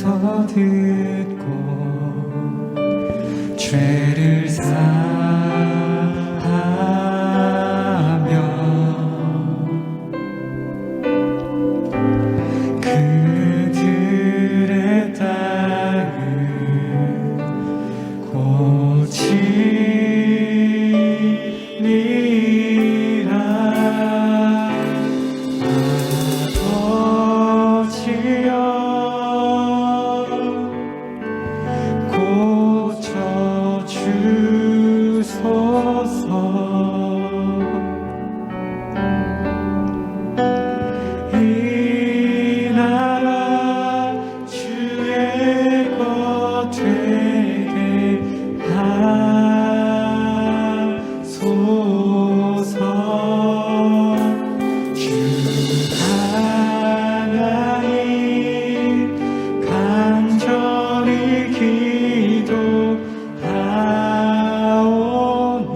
주께서 듣고 죄를 사하며 그들의 땅을 고치리라. 아버지여 고쳐주소서. 이 나라 주의 것 되게 하소서. 주 하나님 간절히 기도하오니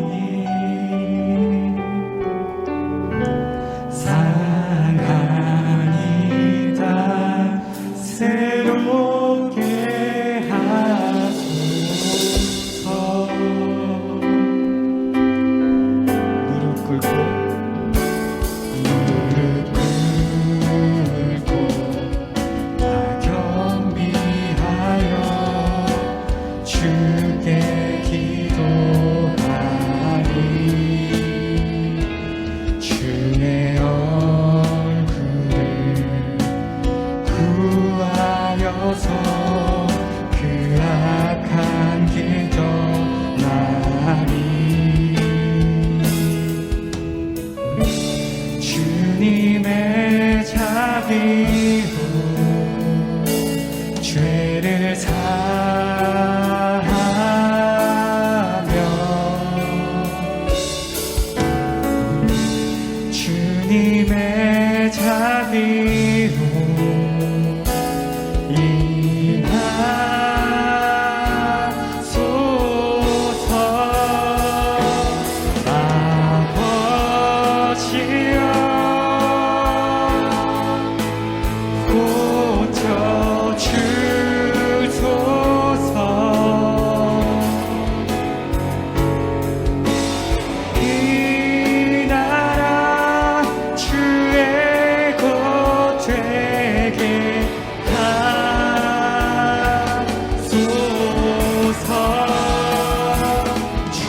사랑이다 새롭게 하소서. 무릎 꿇고 다 겸비하여 주께 기도하리. 주의 얼굴을 구하여서 그 악한 길 떠나리. 주님의 자비로 죄를 사하며 주님의 자비로 인하소서. 아버지여 고쳐주소서. 이 나라 주의 것 되게 하소서. 주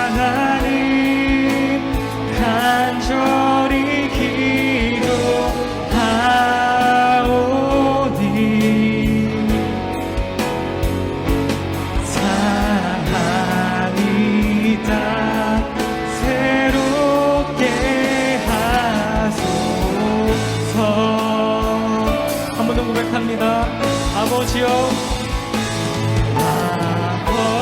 하나님 간절히 기도하오니 사랑이다 새롭게 하소서. 한 번 더 고백합니다. 아버지여 아버지여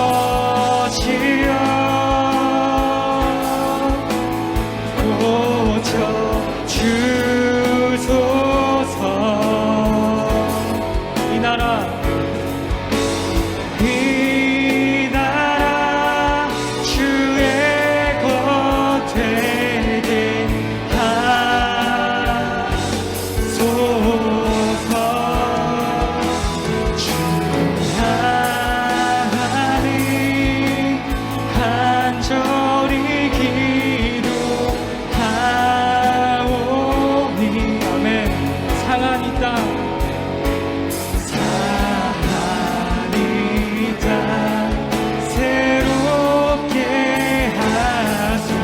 고쳐주소서. 이 나라 주의 것 되게 하소서. 주 하나님 간절히 기도하오니 아멘. 상한 이 땅 사랑이 다 새롭게 하소서.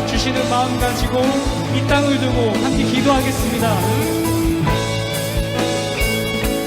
주시는 마음 가지고 이 땅을 두고 함께 기도하겠습니다.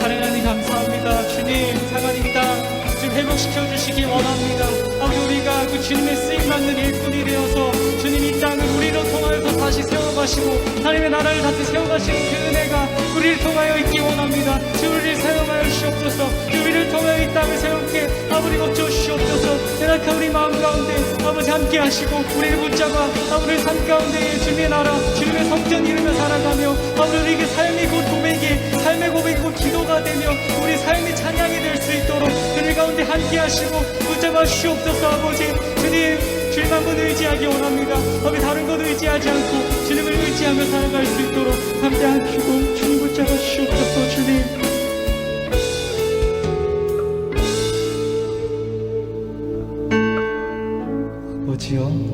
하나님 감사합니다. 주님 상한 이 땅 좀 회복시켜 주시기 원합니다. 아버지 우리가 그 주님의 쓰임받는 일꾼이 되어서 주님 이 땅을 우리로 통하여서 다시 세워가시고 하나님의 나라를 다시 세워가시는 그 은혜가 우리를 통하여 있기 원합니다. 주 우리를 사용하여 주시옵소서. 우리를 통하여 이 땅을 새롭게 아버지 거쳐 주시옵소서. 연약한 우리 마음 가운데 아버지 함께 하시고 우리를 붙잡아 아버지 삶 가운데 주님의 나라 주님의 성전 이루며 살아가며 아버지 우리에게 삶이 곧 고백이 삶의 고백이 곧 기도가 되며 우리 삶이 찬양이 될 수 있도록 그들 가운데 함께 하시고 붙잡아 주시옵소서. 아버지 주님 주님만을 의지하기 원합니다. 아버지 다른 것 의지하지 않고 주님을 의지하며 살아갈 수 있도록 함께 안기고 주님 붙잡아 주시옵소서. 주님 아버지여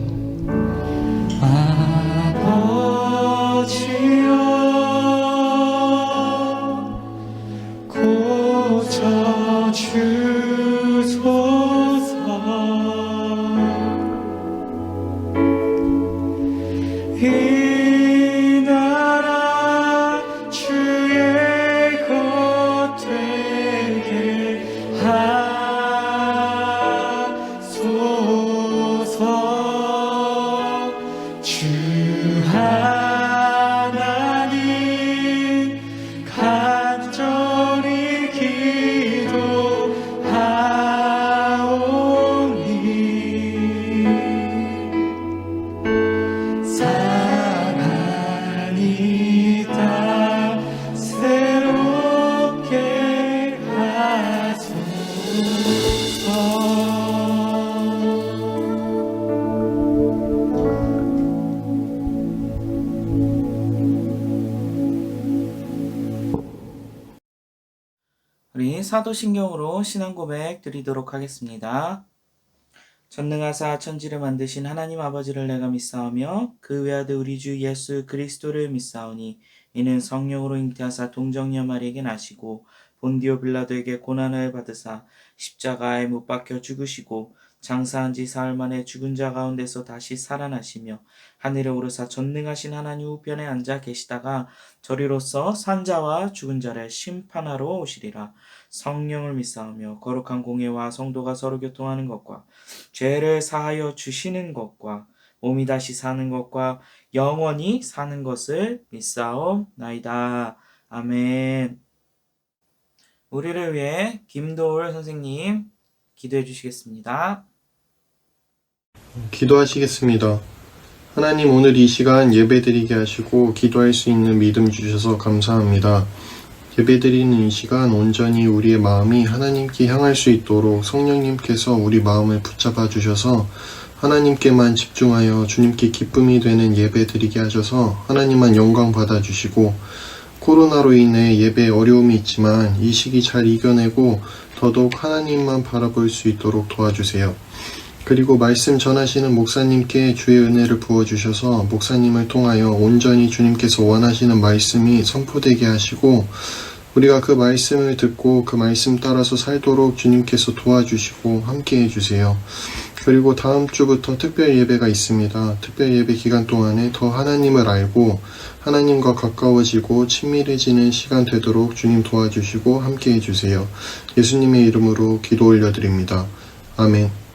이 나라 주의 것 되게 하소서. 주 하나님 간절히 기도하오니 사랑이 다 새롭게 하소서. 우리 사도신경으로 신앙 고백 드리도록 하겠습니다. 전능하사 천지를 만드신 하나님 아버지를 내가 믿사오며 그 외아들 우리 주 예수 그리스도를 믿사오니 이는 성령으로 잉태하사 동정녀 마리에게 나시고 본디오 빌라도에게 고난을 받으사 십자가에 못 박혀 죽으시고 장사한 지 사흘 만에 죽은 자 가운데서 다시 살아나시며 하늘에 오르사 전능하신 하나님 우편에 앉아 계시다가 저리로서 산자와 죽은 자를 심판하러 오시리라. 성령을 믿사오며 거룩한 공예와 성도가 서로 교통하는 것과 죄를 사하여 주시는 것과 몸이 다시 사는 것과 영원히 사는 것을 믿사옵나이다. 아멘. 우리를 위해 김도울 선생님 기도해 주시겠습니다. 기도하시겠습니다. 하나님, 오늘 이 시간 예배드리게 하시고 기도할 수 있는 믿음 주셔서 감사합니다. 예배드리는 이 시간 온전히 우리의 마음이 하나님께 향할 수 있도록 성령님께서 우리 마음을 붙잡아 주셔서 하나님께만 집중하여 주님께 기쁨이 되는 예배드리게 하셔서 하나님만 영광 받아주시고, 코로나로 인해 예배에 어려움이 있지만 이 시기 잘 이겨내고 더더욱 하나님만 바라볼 수 있도록 도와주세요. 그리고 말씀 전하시는 목사님께 주의 은혜를 부어주셔서 목사님을 통하여 온전히 주님께서 원하시는 말씀이 선포되게 하시고 우리가 그 말씀을 듣고 그 말씀 따라서 살도록 주님께서 도와주시고 함께 해주세요. 그리고 다음 주부터 특별 예배가 있습니다. 특별 예배 기간 동안에 더 하나님을 알고 하나님과 가까워지고 친밀해지는 시간 되도록 주님 도와주시고 함께 해주세요. 예수님의 이름으로 기도 올려드립니다. 아멘.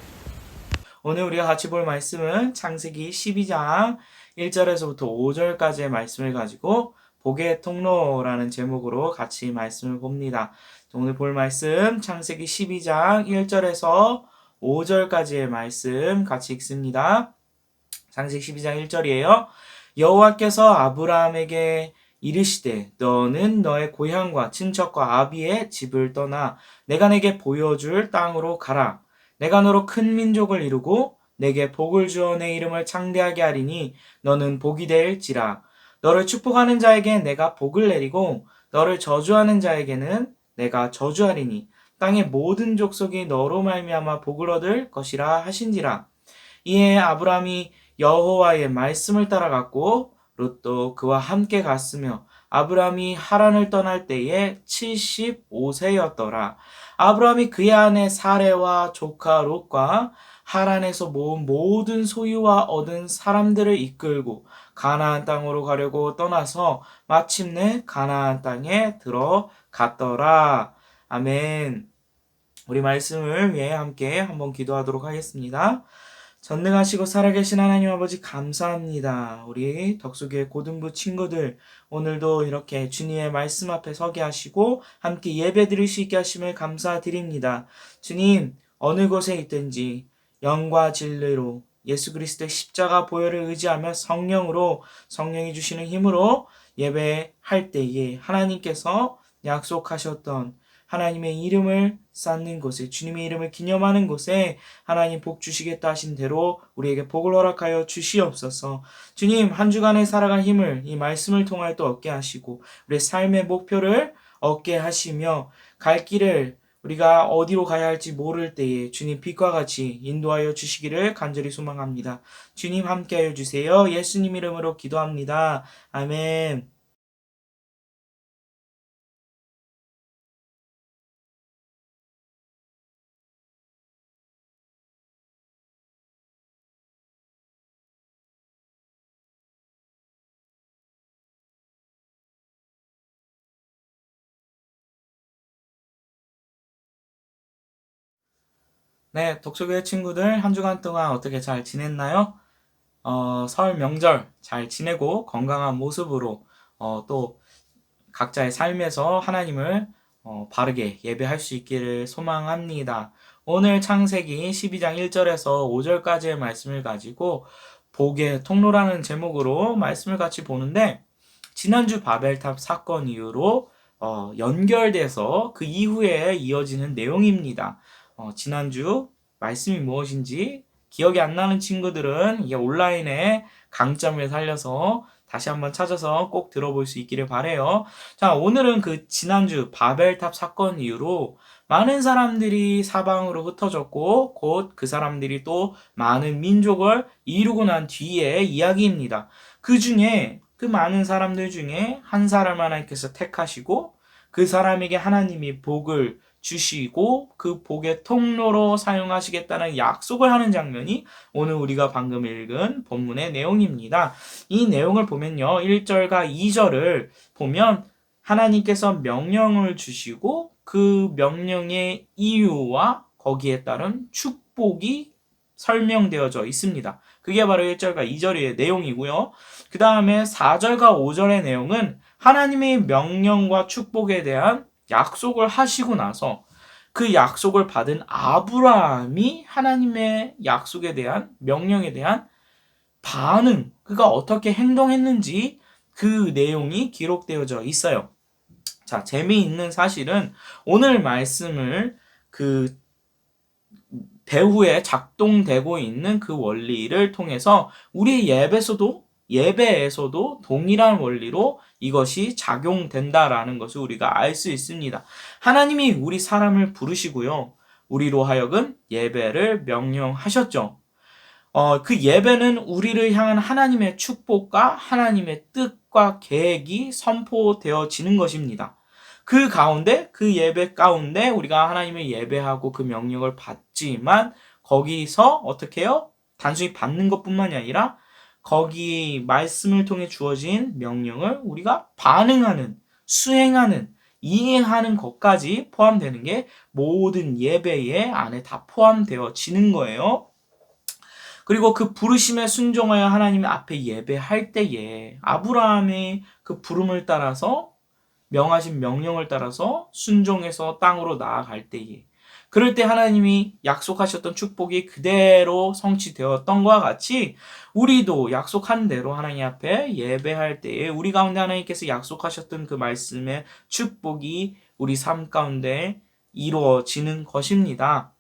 오늘 우리가 같이 볼 말씀은 창세기 12장 1절에서부터 5절까지의 말씀을 가지고 복의 통로라는 제목으로 같이 말씀을 봅니다. 오늘 볼 말씀 창세기 12장 1절에서 5절까지의 말씀 같이 읽습니다. 창세기 12장 1절이에요. 여호와께서 아브라함에게 이르시되 너는 너의 고향과 친척과 아비의 집을 떠나 내가 내게 보여줄 땅으로 가라. 내가 너로 큰 민족을 이루고 내게 복을 주어 내 이름을 창대하게 하리니 너는 복이 될지라. 너를 축복하는 자에게 내가 복을 내리고 너를 저주하는 자에게는 내가 저주하리니 땅의 모든 족속이 너로 말미암아 복을 얻을 것이라 하신지라. 이에 아브라함이 여호와의 말씀을 따라갔고 롯도 그와 함께 갔으며 아브라함이 하란을 떠날 때에 75세였더라. 아브라함이 그의 아내 사레와 조카 롯과 하란에서 모은 모든 소유와 얻은 사람들을 이끌고 가나안 땅으로 가려고 떠나서 마침내 가나안 땅에 들어갔더라. 아멘. 우리 말씀을 위해 함께 한번 기도하도록 하겠습니다. 전능하시고 살아계신 하나님 아버지 감사합니다. 우리 덕수교회 고등부 친구들 오늘도 이렇게 주님의 말씀 앞에 서게 하시고 함께 예배 드릴 수 있게 하심을 감사드립니다. 주님, 어느 곳에 있든지 영과 진리로 예수 그리스도의 십자가 보혈을 의지하며 성령으로 성령이 주시는 힘으로 예배할 때에 하나님께서 약속하셨던 하나님의 이름을 쌓는 곳에, 주님의 이름을 기념하는 곳에 하나님 복 주시겠다 하신 대로 우리에게 복을 허락하여 주시옵소서. 주님, 한 주간에 살아갈 힘을 이 말씀을 통하여 또 얻게 하시고 우리의 삶의 목표를 얻게 하시며 갈 길을 우리가 어디로 가야 할지 모를 때에 주님 빛과 같이 인도하여 주시기를 간절히 소망합니다. 주님 함께하여 주세요. 예수님 이름으로 기도합니다. 아멘. 네, 독서교회 친구들 한 주간 동안 어떻게 잘 지냈나요? 설 명절 잘 지내고 건강한 모습으로 또 각자의 삶에서 하나님을 바르게 예배할 수 있기를 소망합니다. 오늘 창세기 12장 1절에서 5절까지의 말씀을 가지고 복의 통로라는 제목으로 말씀을 같이 보는데, 지난주 바벨탑 사건 이후로 연결돼서 그 이후에 이어지는 내용입니다. 지난주 말씀이 무엇인지 기억이 안 나는 친구들은 이게 온라인에 강점을 살려서 다시 한번 찾아서 꼭 들어볼 수 있기를 바라요. 자, 오늘은 그 지난주 바벨탑 사건 이후로 많은 사람들이 사방으로 흩어졌고 곧 그 사람들이 또 많은 민족을 이루고 난 뒤의 이야기입니다. 그 중에 그 많은 사람들 중에 한 사람 하나님께서 택하시고 그 사람에게 하나님이 복을 주시고 그 복의 통로로 사용하시겠다는 약속을 하는 장면이 오늘 우리가 방금 읽은 본문의 내용입니다. 이 내용을 보면요, 1절과 2절을 보면 하나님께서 명령을 주시고 그 명령의 이유와 거기에 따른 축복이 설명되어져 있습니다. 그게 바로 1절과 2절의 내용이고요. 그 다음에 4절과 5절의 내용은 하나님의 명령과 축복에 대한 약속을 하시고 나서 그 약속을 받은 아브라함이 하나님의 약속에 대한, 명령에 대한 반응, 그가 어떻게 행동했는지 그 내용이 기록되어져 있어요. 자, 재미있는 사실은 오늘 말씀을 그 배후에 작동되고 있는 그 원리를 통해서 우리 예배에서도 동일한 원리로 이것이 작용된다라는 것을 우리가 알 수 있습니다. 하나님이 우리 사람을 부르시고요, 우리로 하여금 예배를 명령하셨죠. 그 예배는 우리를 향한 하나님의 축복과 하나님의 뜻과 계획이 선포되어지는 것입니다. 그 가운데, 그 예배 가운데 우리가 하나님을 예배하고 그 명령을 받지만 거기서 어떻게 해요? 단순히 받는 것뿐만이 아니라 거기 말씀을 통해 주어진 명령을 우리가 반응하는, 수행하는, 이해하는 것까지 포함되는 게 모든 예배의 안에 다 포함되어지는 거예요. 그리고 그 부르심에 순종하여 하나님 앞에 예배할 때에 아브라함의 그 부름을 따라서, 명하신 명령을 따라서 순종해서 땅으로 나아갈 때에, 그럴 때 하나님이 약속하셨던 축복이 그대로 성취되었던 것과 같이 우리도 약속한 대로 하나님 앞에 예배할 때에 우리 가운데 하나님께서 약속하셨던 그 말씀의 축복이 우리 삶 가운데 이루어지는 것입니다.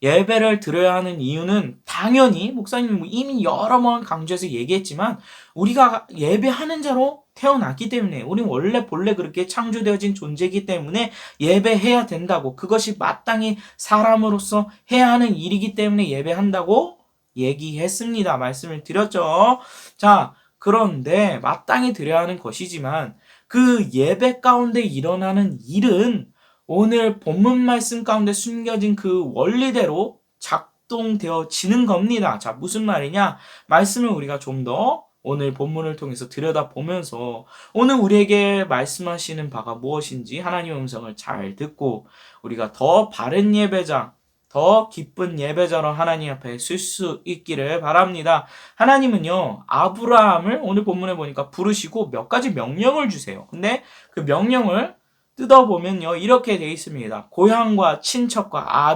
예배를 드려야 하는 이유는 당연히 목사님이 이미 여러 번 강조해서 얘기했지만 우리가 예배하는 자로 태어났기 때문에, 우리는 본래 그렇게 창조되어진 존재이기 때문에 예배해야 된다고, 그것이 마땅히 사람으로서 해야 하는 일이기 때문에 예배한다고 얘기했습니다. 말씀을 드렸죠. 자, 그런데 마땅히 드려야 하는 것이지만 그 예배 가운데 일어나는 일은 오늘 본문 말씀 가운데 숨겨진 그 원리대로 작동되어지는 겁니다. 자, 무슨 말이냐? 말씀을 우리가 좀 더 오늘 본문을 통해서 들여다보면서 오늘 우리에게 말씀하시는 바가 무엇인지 하나님의 음성을 잘 듣고 우리가 더 바른 예배자, 더 기쁜 예배자로 하나님 앞에 설 수 있기를 바랍니다. 하나님은요, 아브라함을 오늘 본문에 보니까 부르시고 몇 가지 명령을 주세요. 근데 그 명령을 뜯어보면요, 이렇게 되어 있습니다. 고향과 친척과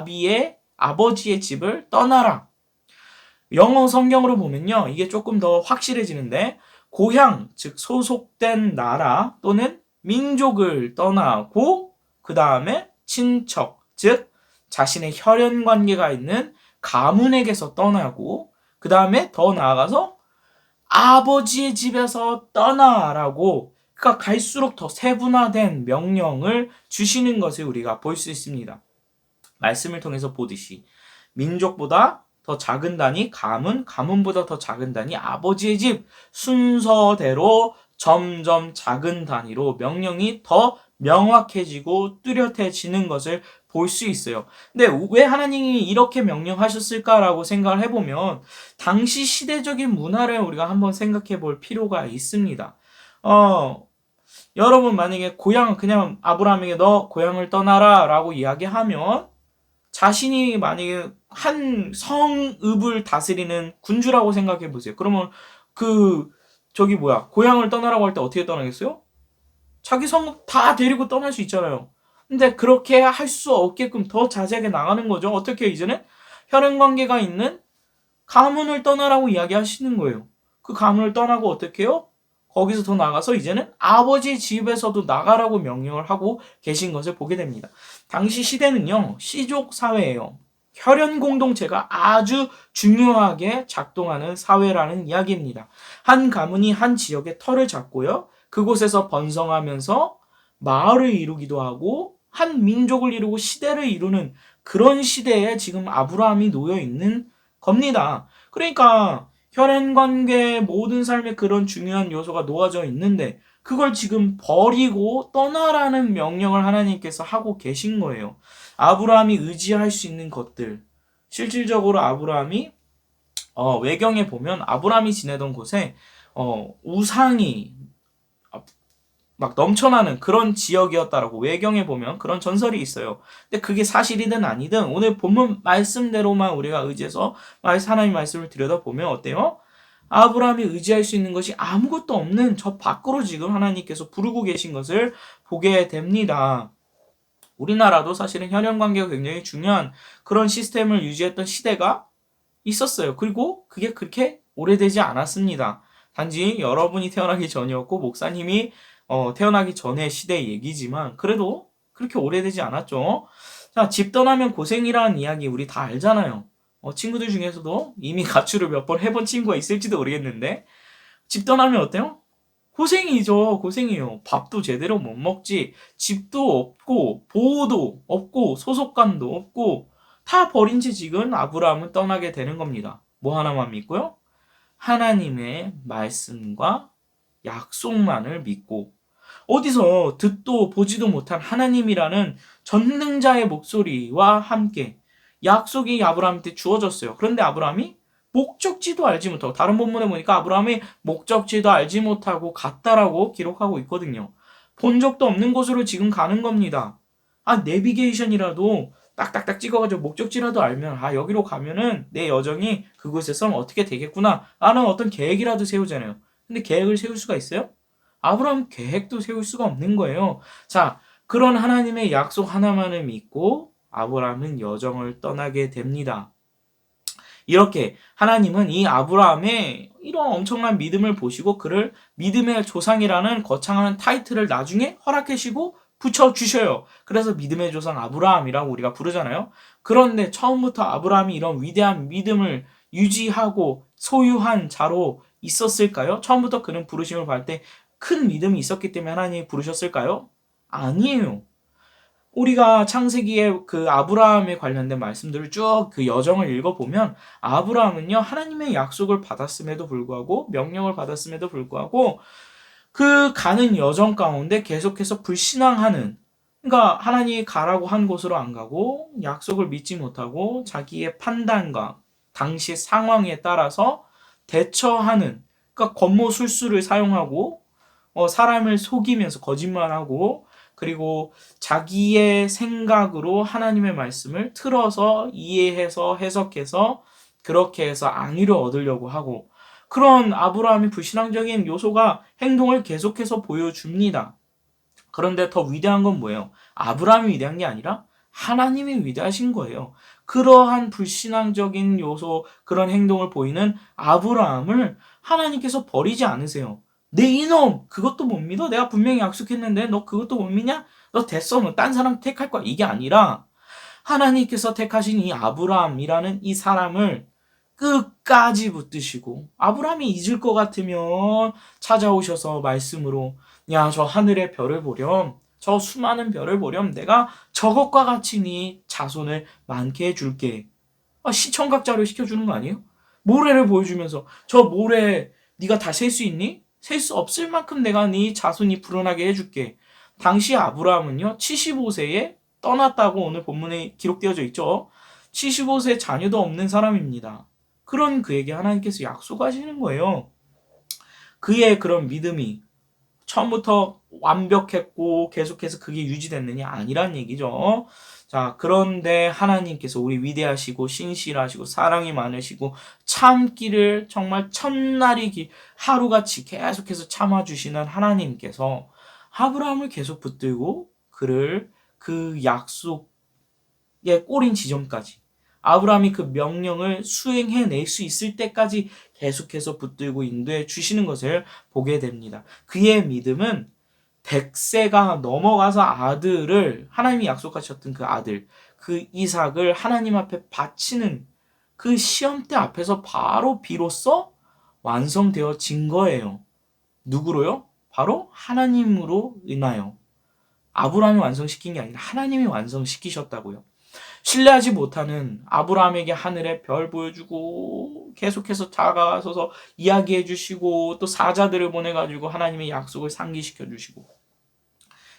아버지의 집을 떠나라. 영어 성경으로 보면요, 이게 조금 더 확실해지는데, 고향, 즉 소속된 나라 또는 민족을 떠나고 그 다음에 친척, 즉 자신의 혈연 관계가 있는 가문에게서 떠나고, 그 다음에 더 나아가서 아버지의 집에서 떠나라고, 그러니까 갈수록 더 세분화된 명령을 주시는 것을 우리가 볼 수 있습니다. 말씀을 통해서 보듯이 민족보다 더 작은 단위 가문, 가문보다 더 작은 단위 아버지의 집, 순서대로 점점 작은 단위로 명령이 더 명확해지고 뚜렷해지는 것을 볼 수 있어요. 근데 왜 하나님이 이렇게 명령하셨을까라고 생각을 해보면 당시 시대적인 문화를 우리가 한번 생각해 볼 필요가 있습니다. 여러분 만약에 그냥 아브라함에게 너 고향을 떠나라 라고 이야기하면 자신이 만약에 한 성읍을 다스리는 군주라고 생각해 보세요. 그러면 고향을 떠나라고 할 때 어떻게 떠나겠어요? 자기 성읍 다 데리고 떠날 수 있잖아요. 근데 그렇게 할 수 없게끔 더 자세하게 나가는 거죠. 어떻게 이제는 혈연 관계가 있는 가문을 떠나라고 이야기하시는 거예요. 그 가문을 떠나고 어떻게 해요? 거기서 더 나가서 이제는 아버지 집에서도 나가라고 명령을 하고 계신 것을 보게 됩니다. 당시 시대는요, 시족 사회예요. 혈연 공동체가 아주 중요하게 작동하는 사회라는 이야기입니다. 한 가문이 한 지역의 터를 잡고요, 그곳에서 번성하면서 마을을 이루기도 하고 한 민족을 이루고 시대를 이루는 그런 시대에 지금 아브라함이 놓여 있는 겁니다. 그러니까 혈연 관계 모든 삶에 그런 중요한 요소가 놓아져 있는데 그걸 지금 버리고 떠나라는 명령을 하나님께서 하고 계신 거예요. 아브라함이 의지할 수 있는 것들, 실질적으로 아브라함이 외경에 보면 아브라함이 지내던 곳에 우상이 막 넘쳐나는 그런 지역이었다라고 외경에 보면 그런 전설이 있어요. 근데 그게 사실이든 아니든 오늘 본문 말씀대로만 우리가 의지해서 하나님 말씀을 들여다보면 어때요? 아브라함이 의지할 수 있는 것이 아무것도 없는 저 밖으로 지금 하나님께서 부르고 계신 것을 보게 됩니다. 우리나라도 사실은 혈연 관계가 굉장히 중요한 그런 시스템을 유지했던 시대가 있었어요. 그리고 그게 그렇게 오래되지 않았습니다. 단지 여러분이 태어나기 전이었고 목사님이 태어나기 전의 시대의 얘기지만 그래도 그렇게 오래되지 않았죠. 자, 집 떠나면 고생이라는 이야기 우리 다 알잖아요. 친구들 중에서도 이미 가출을 몇 번 해본 친구가 있을지도 모르겠는데 집 떠나면 어때요? 고생이죠. 고생이에요. 밥도 제대로 못 먹지, 집도 없고 보호도 없고 소속감도 없고 다 버린 채 지금 아브라함은 떠나게 되는 겁니다. 뭐 하나만 믿고요? 하나님의 말씀과 약속만을 믿고 어디서 듣도 보지도 못한 하나님이라는 전능자의 목소리와 함께 약속이 아브라함한테 주어졌어요. 그런데 아브라함이 목적지도 알지 못하고, 다른 본문에 보니까 아브라함이 목적지도 알지 못하고 갔다라고 기록하고 있거든요. 본 적도 없는 곳으로 지금 가는 겁니다. 내비게이션이라도 딱딱딱 찍어가지고 목적지라도 알면 여기로 가면은 내 여정이 그곳에서 어떻게 되겠구나 라는 어떤 계획이라도 세우잖아요. 근데 계획을 세울 수가 있어요? 아브라함 계획도 세울 수가 없는 거예요. 자, 그런 하나님의 약속 하나만을 믿고 아브라함은 여정을 떠나게 됩니다. 이렇게 하나님은 이 아브라함의 이런 엄청난 믿음을 보시고 그를 믿음의 조상이라는 거창한 타이틀을 나중에 허락하시고 붙여주셔요. 그래서 믿음의 조상 아브라함이라고 우리가 부르잖아요. 그런데 처음부터 아브라함이 이런 위대한 믿음을 유지하고 소유한 자로 있었을까요? 처음부터 그는 부르심을 받을 때 큰 믿음이 있었기 때문에 하나님이 부르셨을까요? 아니에요. 우리가 창세기의 그 아브라함에 관련된 말씀들을 쭉 그 여정을 읽어보면 아브라함은요, 하나님의 약속을 받았음에도 불구하고 명령을 받았음에도 불구하고 그 가는 여정 가운데 계속해서 불신앙하는, 그러니까 하나님이 가라고 한 곳으로 안 가고 약속을 믿지 못하고 자기의 판단과 당시 상황에 따라서 대처하는, 그러니까 권모술수를 사용하고 사람을 속이면서 거짓말하고 그리고 자기의 생각으로 하나님의 말씀을 틀어서 이해해서 해석해서 그렇게 해서 안위를 얻으려고 하고, 그런 아브라함의 불신앙적인 요소가 행동을 계속해서 보여줍니다. 그런데 더 위대한 건 뭐예요? 아브라함이 위대한 게 아니라 하나님이 위대하신 거예요. 그러한 불신앙적인 요소, 그런 행동을 보이는 아브라함을 하나님께서 버리지 않으세요. 내 이놈 그것도 못 믿어? 내가 분명히 약속했는데 너 그것도 못 믿냐? 너 됐어. 너 딴 사람 택할 거야. 이게 아니라 하나님께서 택하신 이 아브라함이라는 이 사람을 끝까지 붙드시고 아브라함이 잊을 것 같으면 찾아오셔서 말씀으로 야, 저 하늘의 별을 보렴. 저 수많은 별을 보렴. 내가 저것과 같이 네 자손을 많게 해줄게. 시청각자료 시켜주는 거 아니에요? 모래를 보여주면서 저 모래 네가 다 셀 수 있니? 셀 수 없을 만큼 내가 네 자손이 불어나게 해줄게. 당시 아브라함은요 75세에 떠났다고 오늘 본문에 기록되어져 있죠. 75세 자녀도 없는 사람입니다. 그런 그에게 하나님께서 약속하시는 거예요. 그의 그런 믿음이 처음부터 완벽했고 계속해서 그게 유지됐느냐? 아니란 얘기죠. 자, 그런데 하나님께서 우리 위대하시고 신실하시고 사랑이 많으시고 참기를 정말 천날이 하루같이 계속해서 참아주시는 하나님께서 아브라함을 계속 붙들고 그를 그 약속의 꼬린 지점까지 아브라함이 그 명령을 수행해낼 수 있을 때까지 계속해서 붙들고 인도해 주시는 것을 보게 됩니다. 그의 믿음은 100세가 넘어가서 아들을 하나님이 약속하셨던 그 아들 그 이삭을 하나님 앞에 바치는 그 시험대 앞에서 바로 비로소 완성되어진 거예요. 누구로요? 바로 하나님으로 인하여. 아브라함이 완성시킨 게 아니라 하나님이 완성시키셨다고요. 신뢰하지 못하는 아브라함에게 하늘의 별 보여주고 계속해서 다가서서 이야기해 주시고 또 사자들을 보내가지고 하나님의 약속을 상기시켜 주시고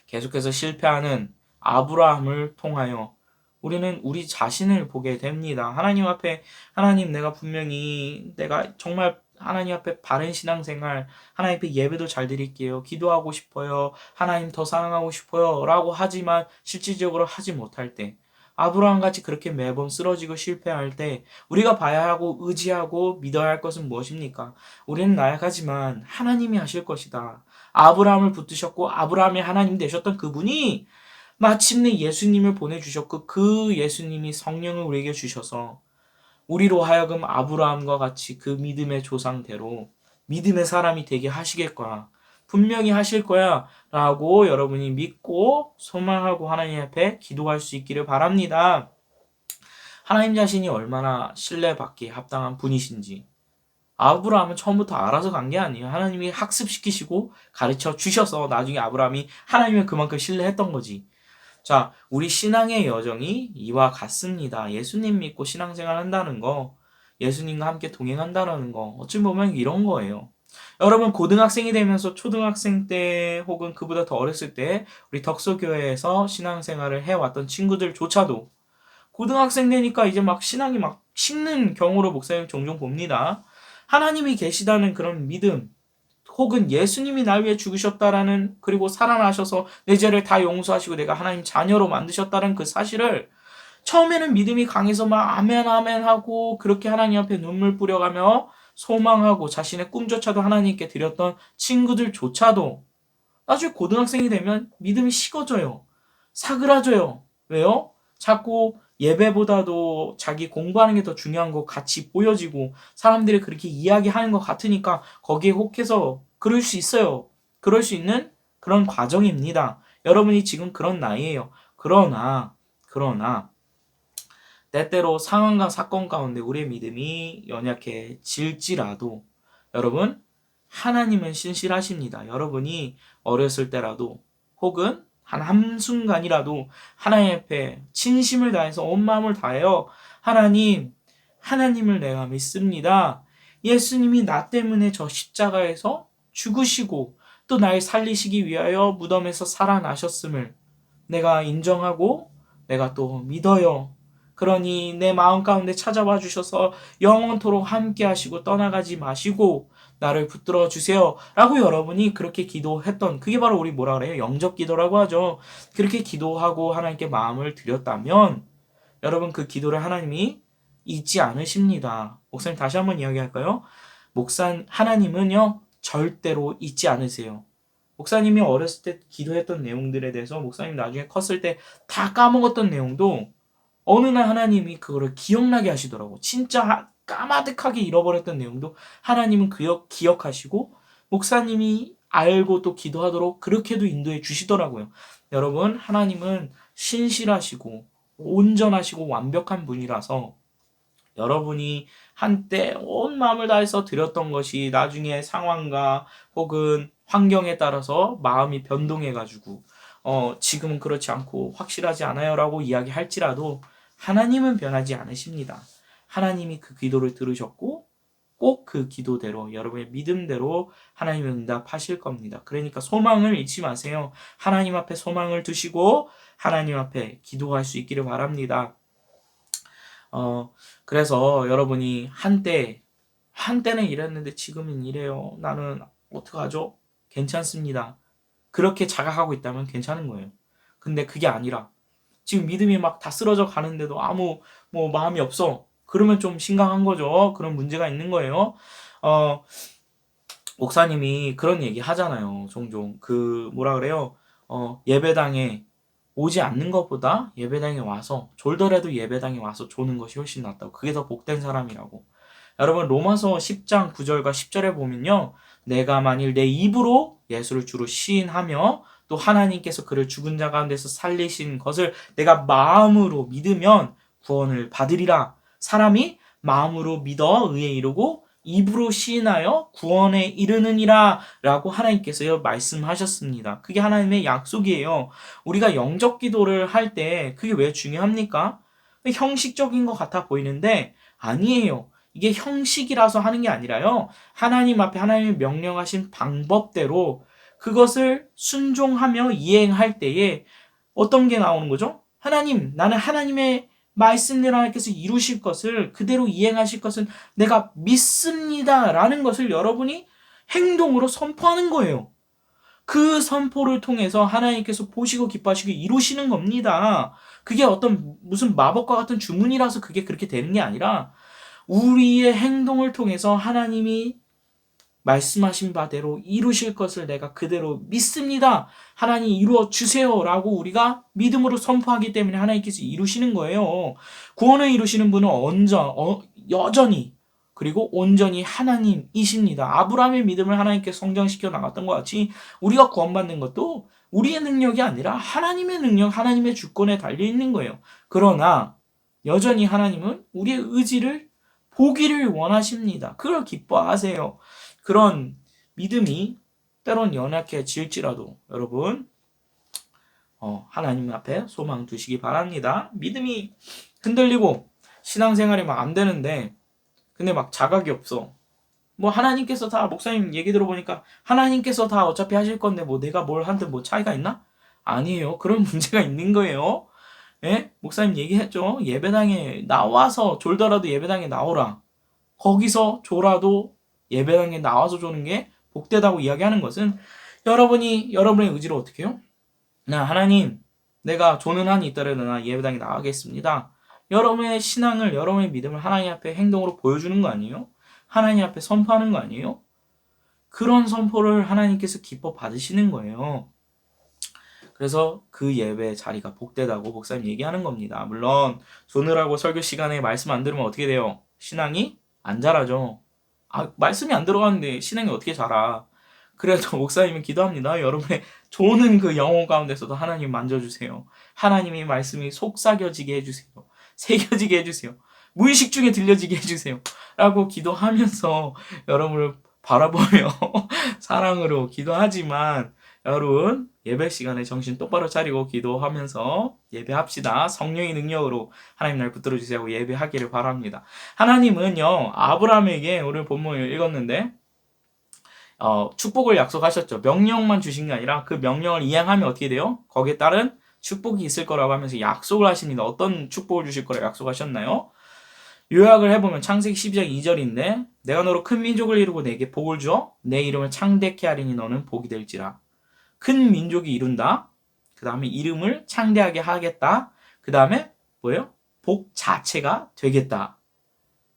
계속해서 실패하는 아브라함을 통하여 우리는 우리 자신을 보게 됩니다. 하나님 앞에 하나님 내가 분명히 내가 정말 하나님 앞에 바른 신앙생활 하나님 앞에 예배도 잘 드릴게요. 기도하고 싶어요. 하나님 더 사랑하고 싶어요. 라고 하지만 실질적으로 하지 못할 때 아브라함같이 그렇게 매번 쓰러지고 실패할 때 우리가 봐야 하고 의지하고 믿어야 할 것은 무엇입니까? 우리는 나약하지만 하나님이 하실 것이다. 아브라함을 붙드셨고 아브라함이 하나님 되셨던 그분이 마침내 예수님을 보내주셨고 그 예수님이 성령을 우리에게 주셔서 우리로 하여금 아브라함과 같이 그 믿음의 조상대로 믿음의 사람이 되게 하시겠 거야. 분명히 하실 거야 라고 여러분이 믿고 소망하고 하나님 앞에 기도할 수 있기를 바랍니다. 하나님 자신이 얼마나 신뢰받기에 합당한 분이신지 아브라함은 처음부터 알아서 간 게 아니에요. 하나님이 학습시키시고 가르쳐 주셔서 나중에 아브라함이 하나님을 그만큼 신뢰했던 거지. 자, 우리 신앙의 여정이 이와 같습니다. 예수님 믿고 신앙생활 한다는 거, 예수님과 함께 동행한다는 거, 어찌 보면 이런 거예요. 여러분 고등학생이 되면서 초등학생 때 혹은 그보다 더 어렸을 때 우리 덕소교회에서 신앙생활을 해왔던 친구들조차도 고등학생 되니까 이제 막 신앙이 막 식는 경우로 목사님 종종 봅니다. 하나님이 계시다는 그런 믿음 혹은 예수님이 날 위해 죽으셨다라는 그리고 살아나셔서 내 죄를 다 용서하시고 내가 하나님 자녀로 만드셨다는 그 사실을 처음에는 믿음이 강해서 막 아멘 아멘 하고 그렇게 하나님 앞에 눈물 뿌려가며 소망하고 자신의 꿈조차도 하나님께 드렸던 친구들조차도 나중에 고등학생이 되면 믿음이 식어져요. 사그라져요. 왜요? 자꾸 예배보다도 자기 공부하는 게 더 중요한 것 같이 보여지고 사람들이 그렇게 이야기하는 것 같으니까 거기에 혹해서 그럴 수 있어요. 그럴 수 있는 그런 과정입니다. 여러분이 지금 그런 나이에요. 그러나 때때로 상황과 사건 가운데 우리의 믿음이 연약해질지라도 여러분 하나님은 신실하십니다. 여러분이 어렸을 때라도 혹은 한순간이라도 하나님 앞에 진심을 다해서 온 마음을 다하여 하나님을 내가 믿습니다. 예수님이 나 때문에 저 십자가에서 죽으시고 또 날 살리시기 위하여 무덤에서 살아나셨음을 내가 인정하고 내가 또 믿어요. 그러니 내 마음 가운데 찾아와 주셔서 영원토록 함께 하시고 떠나가지 마시고 나를 붙들어 주세요. 라고 여러분이 그렇게 기도했던 그게 바로 우리 뭐라 그래요? 영접 기도라고 하죠. 그렇게 기도하고 하나님께 마음을 드렸다면 여러분 그 기도를 하나님이 잊지 않으십니다. 목사님 다시 한번 이야기할까요? 하나님은요 절대로 잊지 않으세요. 목사님이 어렸을 때 기도했던 내용들에 대해서 목사님 나중에 컸을 때 다 까먹었던 내용도 어느 날 하나님이 그거를 기억나게 하시더라고. 진짜 까마득하게 잃어버렸던 내용도 하나님은 기억하시고 목사님이 알고 또 기도하도록 그렇게도 인도해 주시더라고요. 여러분, 하나님은 신실하시고 온전하시고 완벽한 분이라서 여러분이 한때 온 마음을 다해서 드렸던 것이 나중에 상황과 혹은 환경에 따라서 마음이 변동해가지고 지금은 그렇지 않고 확실하지 않아요 라고 이야기할지라도 하나님은 변하지 않으십니다. 하나님이 그 기도를 들으셨고 꼭 그 기도대로 여러분의 믿음대로 하나님은 응답하실 겁니다. 그러니까 소망을 잃지 마세요. 하나님 앞에 소망을 두시고 하나님 앞에 기도할 수 있기를 바랍니다. 그래서 여러분이 한때는 이랬는데 지금은 이래요. 나는 어떡하죠? 괜찮습니다. 그렇게 자각하고 있다면 괜찮은 거예요. 근데 그게 아니라 지금 믿음이 막 다 쓰러져 가는데도 아무 마음이 없어. 그러면 좀 심각한 거죠. 그런 문제가 있는 거예요. 목사님이 그런 얘기 하잖아요. 종종 뭐라 그래요? 예배당에 오지 않는 것보다 예배당에 와서 졸더라도 예배당에 와서 조는 것이 훨씬 낫다고. 그게 더 복된 사람이라고. 여러분, 로마서 10장 9절과 10절에 보면요, 내가 만일 내 입으로 예수를 주로 시인하며 또 하나님께서 그를 죽은 자 가운데서 살리신 것을 내가 마음으로 믿으면 구원을 받으리라. 사람이 마음으로 믿어 의에 이르고 입으로 시인하여 구원에 이르느니라 라고 하나님께서 말씀하셨습니다. 그게 하나님의 약속이에요. 우리가 영적 기도를 할 때 그게 왜 중요합니까? 형식적인 것 같아 보이는데 아니에요. 이게 형식이라서 하는 게 아니라요. 하나님 앞에 하나님이 명령하신 방법대로 그것을 순종하며 이행할 때에 어떤 게 나오는 거죠? 하나님, 나는 하나님의 말씀대로 하나님께서 이루실 것을 그대로 이행하실 것은 내가 믿습니다 라는 것을 여러분이 행동으로 선포하는 거예요. 그 선포를 통해서 하나님께서 보시고 기뻐하시고 이루시는 겁니다. 그게 무슨 마법과 같은 주문이라서 그게 그렇게 되는 게 아니라 우리의 행동을 통해서 하나님이 말씀하신 바대로 이루실 것을 내가 그대로 믿습니다. 하나님 이루어 주세요 라고 우리가 믿음으로 선포하기 때문에 하나님께서 이루시는 거예요. 구원을 이루시는 분은 여전히 그리고 온전히 하나님이십니다. 아브라함의 믿음을 하나님께서 성장시켜 나갔던 것 같이 우리가 구원받는 것도 우리의 능력이 아니라 하나님의 능력, 하나님의 주권에 달려있는 거예요. 그러나 여전히 하나님은 우리의 의지를 보기를 원하십니다. 그걸 기뻐하세요. 그런 믿음이 때론 연약해질지라도 여러분 하나님 앞에 소망 두시기 바랍니다. 믿음이 흔들리고 신앙생활이 막 안 되는데 근데 막 자각이 없어. 하나님께서 다 목사님 얘기 들어보니까 하나님께서 다 어차피 하실 건데 내가 뭘 한들 차이가 있나? 아니에요. 그런 문제가 있는 거예요. 예? 목사님 얘기했죠. 예배당에 나와서 졸더라도 예배당에 나오라. 거기서 졸아도 예배당에 나와서 조는 게 복되다고 이야기하는 것은 여러분이 여러분의 의지로 어떻게 해요? 하나님, 내가 조는 한이 있더라도 나 예배당에 나가겠습니다. 여러분의 신앙을, 여러분의 믿음을 하나님 앞에 행동으로 보여주는 거 아니에요? 하나님 앞에 선포하는 거 아니에요? 그런 선포를 하나님께서 기뻐 받으시는 거예요. 그래서 그 예배 자리가 복되다고 목사님 얘기하는 겁니다. 물론 조느라고 설교 시간에 말씀 안 들으면 어떻게 돼요? 신앙이 안 자라죠. 말씀이 안 들어가는데 신앙이 어떻게 자라. 그래도 목사님은 기도합니다. 여러분의 조는 그 영혼 가운데서도 하나님 만져주세요. 하나님의 말씀이 속삭여지게 해주세요. 새겨지게 해주세요. 무의식 중에 들려지게 해주세요. 라고 기도하면서 여러분을 바라보며 사랑으로 기도하지만 여러분 예배 시간에 정신 똑바로 차리고 기도하면서 예배합시다. 성령의 능력으로 하나님 날 붙들어 주세요. 예배하기를 바랍니다. 하나님은요 아브라함에게 오늘 본문을 읽었는데 축복을 약속하셨죠. 명령만 주신 게 아니라 그 명령을 이행하면 어떻게 돼요? 거기에 따른 축복이 있을 거라고 하면서 약속을 하십니다. 어떤 축복을 주실 거라고 약속하셨나요? 요약을 해보면 창세기 12장 2절인데 내가 너로 큰 민족을 이루고 내게 복을 주어 내 이름을 창대케 하리니 너는 복이 될지라. 큰 민족이 이룬다. 그 다음에 이름을 창대하게 하겠다. 그 다음에 뭐예요? 복 자체가 되겠다.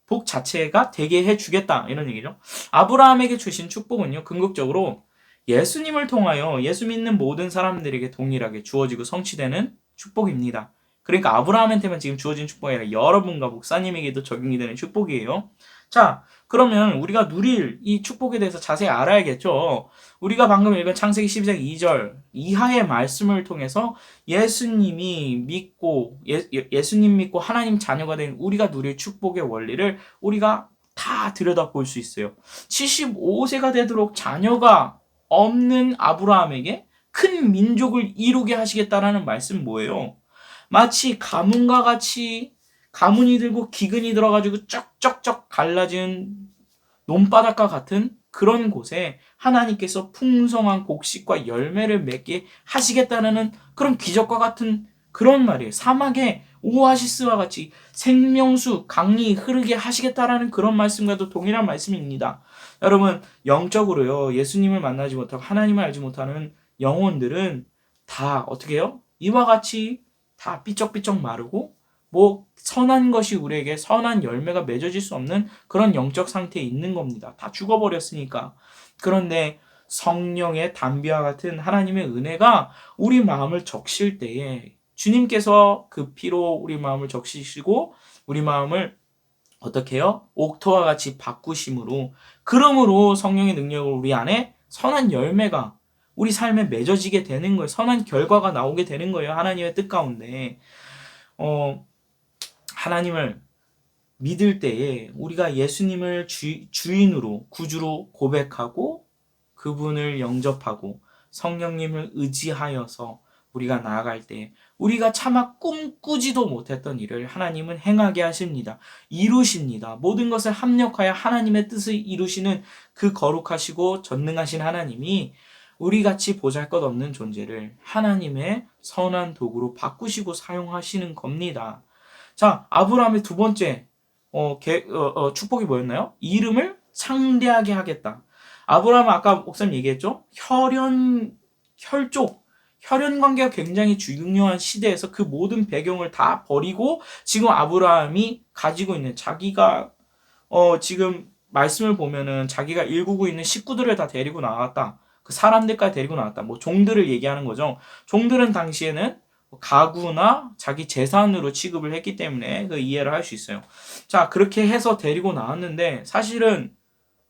복 자체가 되게 해주겠다. 이런 얘기죠. 아브라함에게 주신 축복은요. 궁극적으로 예수님을 통하여 예수 믿는 모든 사람들에게 동일하게 주어지고 성취되는 축복입니다. 그러니까 아브라함한테만 지금 주어진 축복이 아니라 여러분과 목사님에게도 적용이 되는 축복이에요. 자, 그러면 우리가 누릴 이 축복에 대해서 자세히 알아야겠죠. 우리가 방금 읽은 창세기 12장 2절 이하의 말씀을 통해서 예수님이 믿고 예수님 믿고 하나님 자녀가 된 우리가 누릴 축복의 원리를 우리가 다 들여다볼 수 있어요. 75세가 되도록 자녀가 없는 아브라함에게 큰 민족을 이루게 하시겠다라는 말씀 뭐예요? 마치 가문과 같이 가문이 들고 기근이 들어가지고 쩍쩍쩍 갈라진 논바닥과 같은 그런 곳에 하나님께서 풍성한 곡식과 열매를 맺게 하시겠다는 그런 기적과 같은 그런 말이에요. 사막에 오아시스와 같이 생명수, 강이 흐르게 하시겠다라는 그런 말씀과도 동일한 말씀입니다. 여러분, 영적으로요, 예수님을 만나지 못하고 하나님을 알지 못하는 영혼들은 다 어떻게 해요? 이와 같이 다 삐쩍삐쩍 마르고 뭐 선한 것이 우리에게 선한 열매가 맺어질 수 없는 그런 영적 상태에 있는 겁니다. 다 죽어버렸으니까. 그런데 성령의 담비와 같은 하나님의 은혜가 우리 마음을 적실 때에 주님께서 그 피로 우리 마음을 적시시고 우리 마음을 어떻게 해요? 옥토와 같이 바꾸심으로 그러므로 성령의 능력을 우리 안에 선한 열매가 우리 삶에 맺어지게 되는 거예요. 선한 결과가 나오게 되는 거예요. 하나님의 뜻 가운데. 하나님을 믿을 때에 우리가 예수님을 주인으로 구주로 고백하고 그분을 영접하고 성령님을 의지하여서 우리가 나아갈 때 우리가 차마 꿈꾸지도 못했던 일을 하나님은 행하게 하십니다. 이루십니다. 모든 것을 합력하여 하나님의 뜻을 이루시는 그 거룩하시고 전능하신 하나님이 우리같이 보잘것없는 존재를 하나님의 선한 도구로 바꾸시고 사용하시는 겁니다. 자, 아브라함의 두 번째 축복이 뭐였나요? 이름을 창대하게 하겠다. 아브라함은 아까 목사님 얘기했죠? 혈연 관계가 굉장히 중요한 시대에서 그 모든 배경을 다 버리고 지금 아브라함이 가지고 있는 자기가 지금 말씀을 보면은 자기가 일구고 있는 식구들을 다 데리고 나왔다. 그 사람들까지 데리고 나왔다. 뭐 종들을 얘기하는 거죠. 종들은 당시에는 가구나 자기 재산으로 취급을 했기 때문에 그 이해를 할 수 있어요. 자, 그렇게 해서 데리고 나왔는데 사실은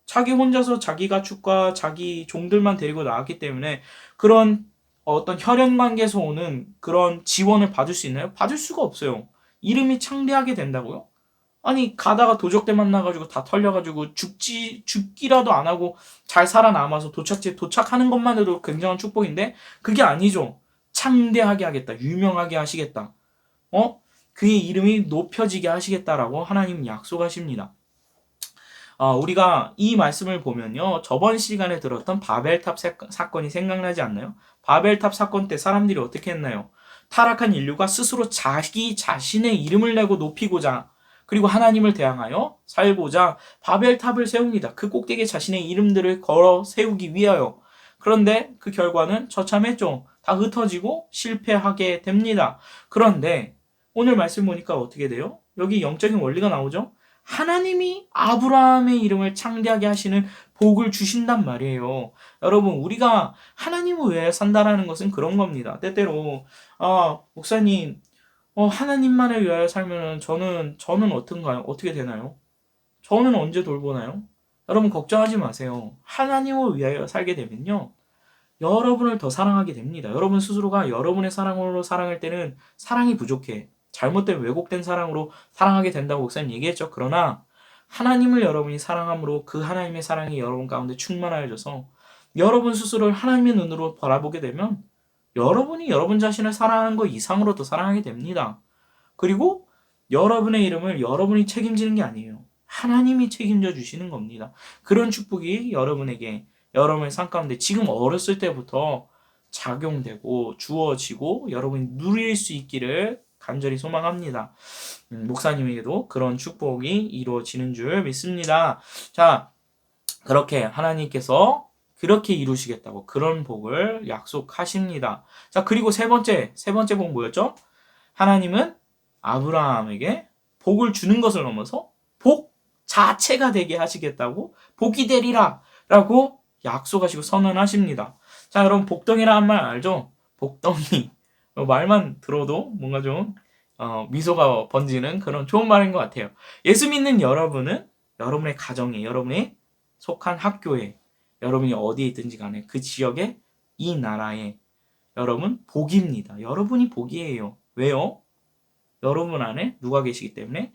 자기 혼자서 자기 가축과 자기 종들만 데리고 나왔기 때문에 그런 어떤 혈연 관계에서 오는 그런 지원을 받을 수 있나요? 받을 수가 없어요. 이름이 창대하게 된다고요? 아니, 가다가 도적대 만나가지고 다 털려가지고 죽기라도 안 하고 잘 살아남아서 도착지에 도착하는 것만으로도 굉장한 축복인데 그게 아니죠. 창대하게 하겠다. 유명하게 하시겠다. 그의 이름이 높여지게 하시겠다라고 하나님은 약속하십니다. 우리가 이 말씀을 보면요. 저번 시간에 들었던 바벨탑 사건이 생각나지 않나요? 바벨탑 사건 때 사람들이 어떻게 했나요? 타락한 인류가 스스로 자기 자신의 이름을 내고 높이고자 그리고 하나님을 대항하여 살고자 바벨탑을 세웁니다. 그 꼭대기에 자신의 이름들을 걸어 세우기 위하여. 그런데 그 결과는 처참했죠. 다 흩어지고 실패하게 됩니다. 그런데 오늘 말씀 보니까 어떻게 돼요? 여기 영적인 원리가 나오죠? 하나님이 아브라함의 이름을 창대하게 하시는 복을 주신단 말이에요. 여러분, 우리가 하나님을 위해 산다라는 것은 그런 겁니다. 때때로 목사님 하나님만을 위하여 살면 저는 어떤가요? 어떻게 되나요? 저는 언제 돌보나요? 여러분 걱정하지 마세요. 하나님을 위하여 살게 되면요. 여러분을 더 사랑하게 됩니다. 여러분 스스로가 여러분의 사랑으로 사랑할 때는 사랑이 부족해. 잘못된 왜곡된 사랑으로 사랑하게 된다고 목사님 얘기했죠. 그러나 하나님을 여러분이 사랑함으로 그 하나님의 사랑이 여러분 가운데 충만하여져서 여러분 스스로를 하나님의 눈으로 바라보게 되면 여러분이 여러분 자신을 사랑하는 것 이상으로 더 사랑하게 됩니다. 그리고 여러분의 이름을 여러분이 책임지는 게 아니에요. 하나님이 책임져 주시는 겁니다. 그런 축복이 여러분에게 여러분의 삶 가운데 지금 어렸을 때부터 작용되고 주어지고 여러분이 누릴 수 있기를 간절히 소망합니다. 목사님에게도 그런 축복이 이루어지는 줄 믿습니다. 자, 그렇게 하나님께서 그렇게 이루시겠다고 그런 복을 약속하십니다. 자, 그리고 세 번째 복 뭐였죠? 하나님은 아브라함에게 복을 주는 것을 넘어서 복 자체가 되게 하시겠다고 복이 되리라 라고 약속하시고 선언하십니다. 자, 여러분 복덩이라 한 말 알죠? 복덩이. 말만 들어도 뭔가 좀 미소가 번지는 그런 좋은 말인 것 같아요. 예수 믿는 여러분은 여러분의 가정에, 여러분이 속한 학교에, 여러분이 어디에 있든지 간에 그 지역에, 이 나라에 여러분 복입니다. 여러분이 복이에요. 왜요? 여러분 안에 누가 계시기 때문에?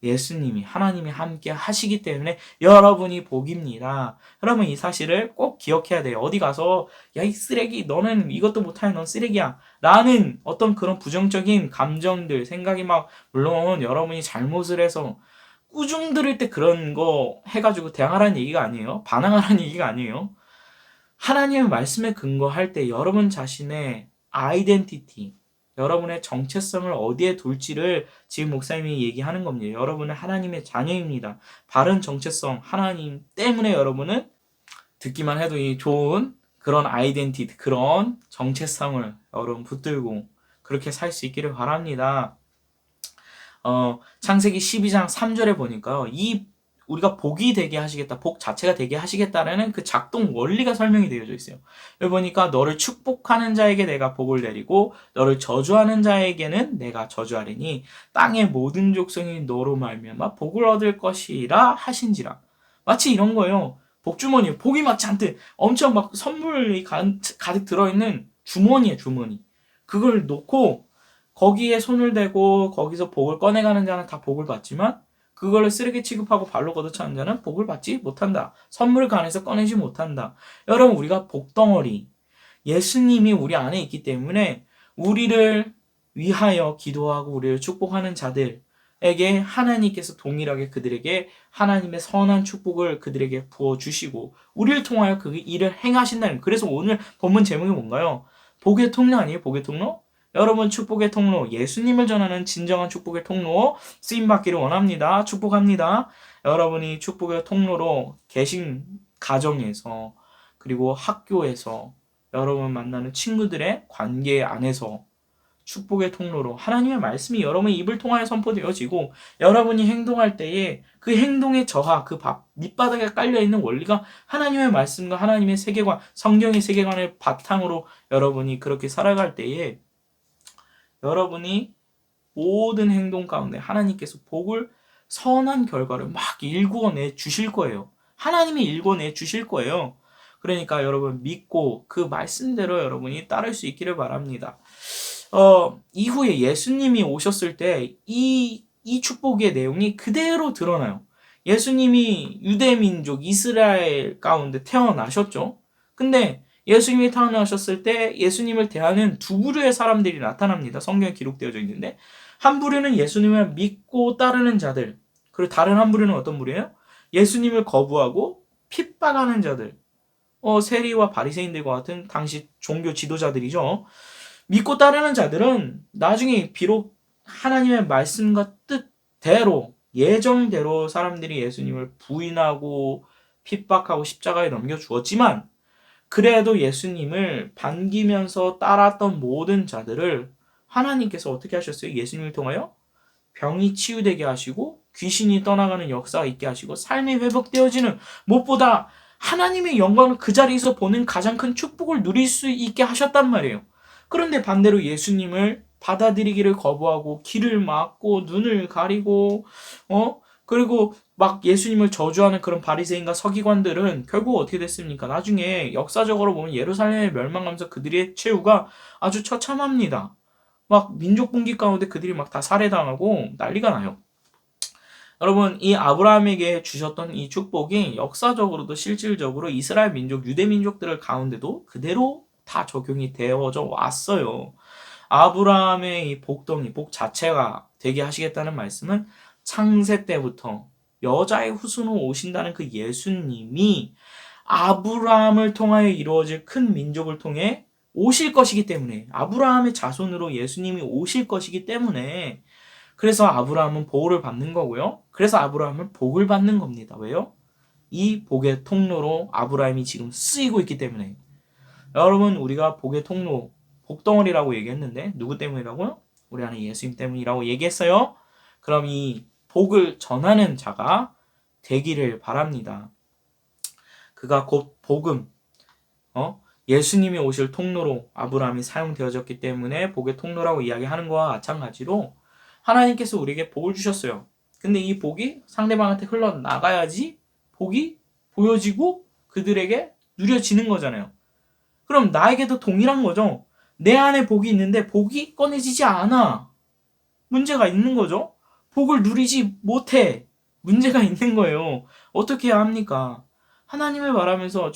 예수님이, 하나님이 함께 하시기 때문에 여러분이 복입니다. 여러분 이 사실을 꼭 기억해야 돼요. 어디 가서 야, 이 쓰레기, 너는 이것도 못하니 넌 쓰레기야 라는 어떤 그런 부정적인 감정들, 생각이 막, 물론 여러분이 잘못을 해서 꾸중 들을 때 그런 거 해가지고 대항하라는 얘기가 아니에요. 반항하라는 얘기가 아니에요. 하나님의 말씀에 근거할 때 여러분 자신의 아이덴티티, 여러분의 정체성을 어디에 둘지를 지금 목사님이 얘기하는 겁니다. 여러분은 하나님의 자녀입니다. 바른 정체성, 하나님 때문에 여러분은 듣기만 해도 이 좋은 그런 아이덴티티, 그런 정체성을 여러분 붙들고 그렇게 살 수 있기를 바랍니다. 창세기 12장 3절에 보니까요. 우리가 복이 되게 하시겠다, 복 자체가 되게 하시겠다라는 그 작동 원리가 설명이 되어져 있어요. 여기 보니까 너를 축복하는 자에게 내가 복을 내리고 너를 저주하는 자에게는 내가 저주하리니 땅의 모든 족속이 너로 말미암아 복을 얻을 것이라 하신지라. 마치 이런 거예요. 복주머니, 복이 막 잔뜩 엄청 막 선물이 가득 들어있는 주머니에 주머니. 그걸 놓고 거기에 손을 대고 거기서 복을 꺼내가는 자는 다 복을 받지만 그걸로 쓰레기 취급하고 발로 걷어차는 자는 복을 받지 못한다. 선물 간에서 꺼내지 못한다. 여러분 우리가 복덩어리, 예수님이 우리 안에 있기 때문에 우리를 위하여 기도하고 우리를 축복하는 자들에게 하나님께서 동일하게 그들에게 하나님의 선한 축복을 그들에게 부어주시고 우리를 통하여 그 일을 행하신다는. 그래서 오늘 본문 제목이 뭔가요? 복의 통로 아니에요? 복의 통로? 여러분 축복의 통로, 예수님을 전하는 진정한 축복의 통로 쓰임받기를 원합니다. 축복합니다. 여러분이 축복의 통로로 계신 가정에서 그리고 학교에서 여러분 만나는 친구들의 관계 안에서 축복의 통로로 하나님의 말씀이 여러분의 입을 통하여 선포되어지고 여러분이 행동할 때에 그 행동의 저하, 그 밑바닥에 깔려있는 원리가 하나님의 말씀과 하나님의 세계관, 성경의 세계관을 바탕으로 여러분이 그렇게 살아갈 때에 여러분이 모든 행동 가운데 하나님께서 복을, 선한 결과를 막 일궈내 주실 거예요. 하나님이 일궈내 주실 거예요. 그러니까 여러분 믿고 그 말씀대로 여러분이 따를 수 있기를 바랍니다. 이후에 예수님이 오셨을 때 이 축복의 내용이 그대로 드러나요. 예수님이 유대민족 이스라엘 가운데 태어나셨죠. 근데 예수님이 태어나셨을 때 예수님을 대하는 두 부류의 사람들이 나타납니다. 성경에 기록되어져 있는데 한 부류는 예수님을 믿고 따르는 자들, 그리고 다른 한 부류는 어떤 부류예요? 예수님을 거부하고 핍박하는 자들, 세리와 바리새인들과 같은 당시 종교 지도자들이죠. 믿고 따르는 자들은 나중에 비록 하나님의 말씀과 뜻대로 예정대로 사람들이 예수님을 부인하고 핍박하고 십자가에 넘겨주었지만 그래도 예수님을 반기면서 따랐던 모든 자들을 하나님께서 어떻게 하셨어요? 예수님을 통하여 병이 치유되게 하시고 귀신이 떠나가는 역사가 있게 하시고 삶이 회복되어지는, 무엇보다 하나님의 영광을 그 자리에서 보는 가장 큰 축복을 누릴 수 있게 하셨단 말이에요. 그런데 반대로 예수님을 받아들이기를 거부하고 길을 막고 눈을 가리고 그리고 막 예수님을 저주하는 그런 바리새인과 서기관들은 결국 어떻게 됐습니까? 나중에 역사적으로 보면 예루살렘에 멸망하면서 그들의 최후가 아주 처참합니다. 막 민족 분기 가운데 그들이 막 다 살해당하고 난리가 나요. 여러분 이 아브라함에게 주셨던 이 축복이 역사적으로도 실질적으로 이스라엘 민족, 유대 민족들 가운데도 그대로 다 적용이 되어져 왔어요. 아브라함의 이 복덩이, 복 자체가 되게 하시겠다는 말씀은 창세 때부터 여자의 후손으로 오신다는 그 예수님이 아브라함을 통하여 이루어질 큰 민족을 통해 오실 것이기 때문에, 아브라함의 자손으로 예수님이 오실 것이기 때문에, 그래서 아브라함은 보호를 받는 거고요. 그래서 아브라함은 복을 받는 겁니다. 왜요? 이 복의 통로로 아브라함이 지금 쓰이고 있기 때문에. 여러분 우리가 복의 통로, 복덩어리라고 얘기했는데 누구 때문이라고요? 우리 안에 예수님 때문이라고 얘기했어요. 그럼 이 복을 전하는 자가 되기를 바랍니다. 그가 곧 복음, 예수님이 오실 통로로 아브라함이 사용되어졌기 때문에 복의 통로라고 이야기하는 것과 마찬가지로 하나님께서 우리에게 복을 주셨어요. 근데 이 복이 상대방한테 흘러나가야지 복이 보여지고 그들에게 누려지는 거잖아요. 그럼 나에게도 동일한 거죠. 내 안에 복이 있는데 복이 꺼내지지 않아. 문제가 있는 거죠. 복을 누리지 못해. 문제가 있는 거예요. 어떻게 해야 합니까? 하나님을 바라면서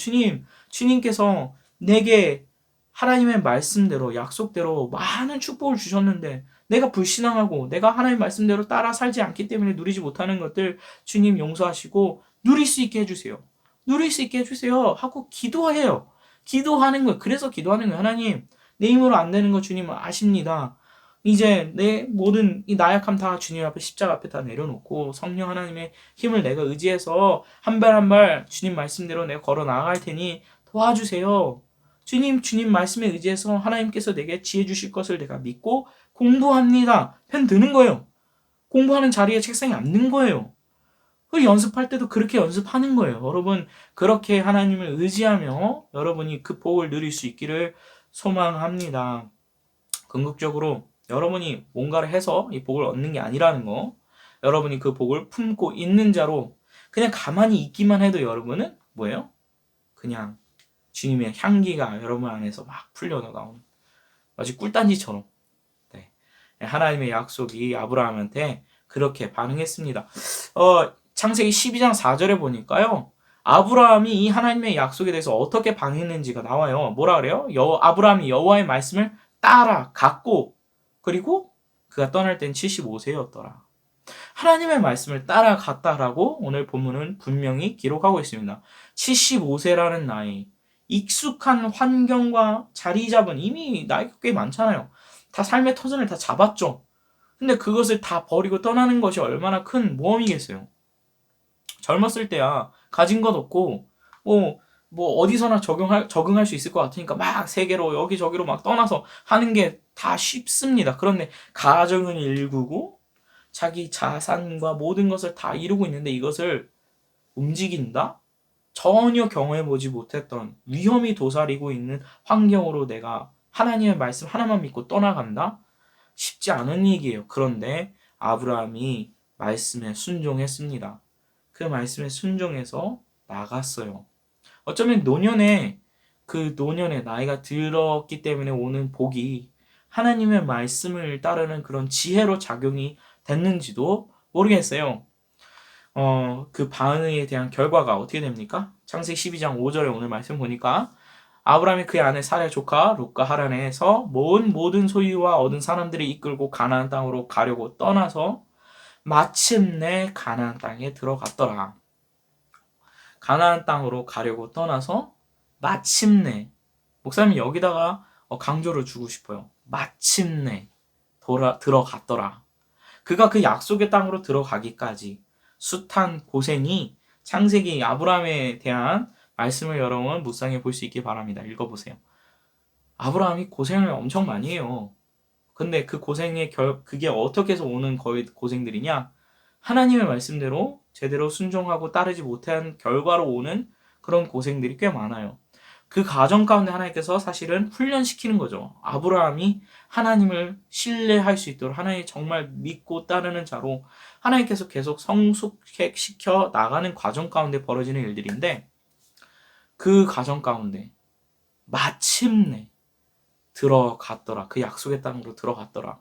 주님께서 내게 하나님의 말씀대로 약속대로 많은 축복을 주셨는데 내가 불신앙하고 내가 하나님 말씀대로 따라 살지 않기 때문에 누리지 못하는 것들 주님 용서하시고 누릴 수 있게 해주세요. 누릴 수 있게 해주세요 하고 기도해요. 기도하는 거예요. 그래서 기도하는 거예요. 하나님, 내 힘으로 안 되는 거 주님은 아십니다. 이제 내 모든 이 나약함 다 주님 앞에 십자가 앞에 다 내려놓고 성령 하나님의 힘을 내가 의지해서 한 발 한 발 주님 말씀대로 내가 걸어 나아갈 테니 도와주세요. 주님 말씀에 의지해서 하나님께서 내게 지혜 주실 것을 내가 믿고 공부합니다. 펜 드는 거예요. 공부하는 자리에 책상에 앉는 거예요. 그 연습할 때도 그렇게 연습하는 거예요. 여러분, 그렇게 하나님을 의지하며 여러분이 그 복을 누릴 수 있기를 소망합니다. 궁극적으로 여러분이 뭔가를 해서 이 복을 얻는 게 아니라는 거, 여러분이 그 복을 품고 있는 자로 그냥 가만히 있기만 해도 여러분은 뭐예요? 그냥 주님의 향기가 여러분 안에서 막 풀려나오는 마치 꿀단지처럼 하나님의 약속이 아브라함한테 그렇게 반응했습니다. 창세기 12장 4절에 보니까요. 아브라함이 이 하나님의 약속에 대해서 어떻게 반응했는지가 나와요. 뭐라 그래요? 아브라함이 여호와의 말씀을 따라갔고 그리고 그가 떠날 땐 75세였더라. 하나님의 말씀을 따라갔다라고 오늘 본문은 분명히 기록하고 있습니다. 75세라는 나이, 익숙한 환경과 자리 잡은 이미 나이가 꽤 많잖아요. 다 삶의 터전을 다 잡았죠. 근데 그것을 다 버리고 떠나는 것이 얼마나 큰 모험이겠어요. 젊었을 때야 가진 것 없고 뭐 어디서나 적응할 수 있을 것 같으니까 막 세계로 여기저기로 막 떠나서 하는 게 다 쉽습니다. 그런데 가정을 일구고 자기 자산과 모든 것을 다 이루고 있는데 이것을 움직인다? 전혀 경험해보지 못했던 위험이 도사리고 있는 환경으로 내가 하나님의 말씀 하나만 믿고 떠나간다? 쉽지 않은 얘기예요. 그런데 아브라함이 말씀에 순종했습니다. 그 말씀에 순종해서 나갔어요. 어쩌면 노년에 나이가 들었기 때문에 오는 복이 하나님의 말씀을 따르는 그런 지혜로 작용이 됐는지도 모르겠어요. 그 반응에 대한 결과가 어떻게 됩니까? 창세기 12장 5절에 오늘 말씀 보니까 아브라함이 그의 아내 사라의 조카 룻과 하란에서 모은 모든 소유와 얻은 사람들이 이끌고 가나안 땅으로 가려고 떠나서 마침내 가나안 땅에 들어갔더라. 가나안 땅으로 가려고 떠나서 마침내, 목사님이 여기다가 강조를 주고 싶어요. 마침내 들어갔더라. 그가 그 약속의 땅으로 들어가기까지 숱한 고생이 창세기 아브라함에 대한 말씀을 여러분 묵상해 볼 수 있기 바랍니다. 읽어보세요. 아브라함이 고생을 엄청 많이 해요. 근데 그 고생의 그게 어떻게 해서 오는 거의 고생들이냐? 하나님의 말씀대로 제대로 순종하고 따르지 못한 결과로 오는 그런 고생들이 꽤 많아요. 그 과정 가운데 하나님께서 사실은 훈련시키는 거죠. 아브라함이 하나님을 신뢰할 수 있도록 하나님 정말 믿고 따르는 자로 하나님께서 계속 성숙시켜 나가는 과정 가운데 벌어지는 일들인데 그 과정 가운데 마침내 들어갔더라. 그 약속의 땅으로 들어갔더라.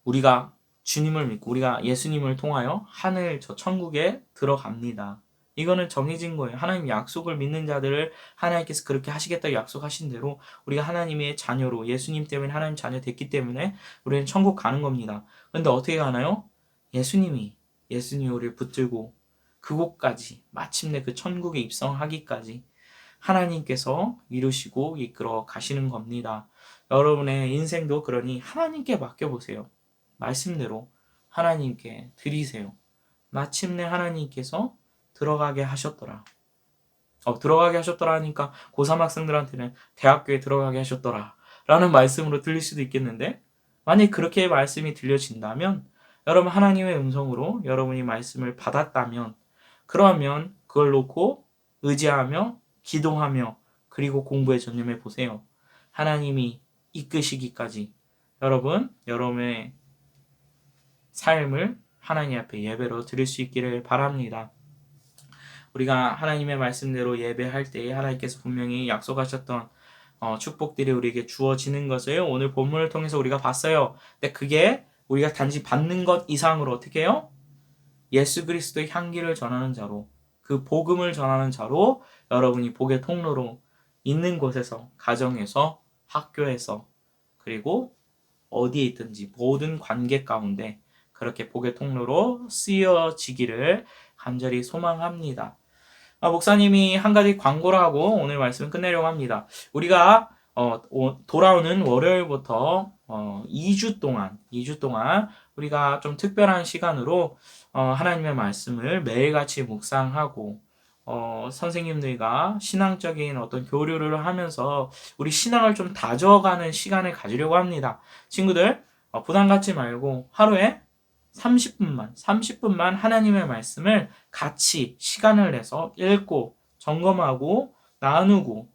우리가 주님을 믿고 우리가 예수님을 통하여 하늘 저 천국에 들어갑니다. 이거는 정해진 거예요. 하나님 약속을 믿는 자들을 하나님께서 그렇게 하시겠다고 약속하신 대로 우리가 하나님의 자녀로 예수님 때문에 하나님 자녀 됐기 때문에 우리는 천국 가는 겁니다. 그런데 어떻게 가나요? 예수님이 우리를 붙들고 그곳까지 마침내 그 천국에 입성하기까지 하나님께서 이루시고 이끌어 가시는 겁니다. 여러분의 인생도 그러니 하나님께 맡겨보세요. 말씀대로 하나님께 드리세요. 마침내 하나님께서 들어가게 하셨더라. 들어가게 하셨더라 하니까 고3 학생들한테는 대학교에 들어가게 하셨더라 라는 말씀으로 들릴 수도 있겠는데 만약 그렇게 말씀이 들려진다면 여러분 하나님의 음성으로 여러분이 말씀을 받았다면 그러면 그걸 놓고 의지하며 기도하며 그리고 공부에 전념해 보세요. 하나님이 이끄시기까지 여러분의 삶을 하나님 앞에 예배로 드릴 수 있기를 바랍니다. 우리가 하나님의 말씀대로 예배할 때에 하나님께서 분명히 약속하셨던 축복들이 우리에게 주어지는 것을 오늘 본문을 통해서 우리가 봤어요. 근데 그게 우리가 단지 받는 것 이상으로 어떻게 해요? 예수 그리스도의 향기를 전하는 자로, 그 복음을 전하는 자로 여러분이 복의 통로로 있는 곳에서, 가정에서, 학교에서, 그리고 어디에 있든지 모든 관계 가운데 그렇게 복의 통로로 쓰여지기를 간절히 소망합니다. 목사님이 한 가지 광고를 하고 오늘 말씀을 끝내려고 합니다. 우리가 돌아오는 월요일부터 2주 동안 우리가 좀 특별한 시간으로 하나님의 말씀을 매일같이 묵상하고 선생님들과 신앙적인 어떤 교류를 하면서 우리 신앙을 좀 다져가는 시간을 가지려고 합니다. 친구들, 부담 갖지 말고 하루에 30분만 하나님의 말씀을 같이 시간을 내서 읽고 점검하고 나누고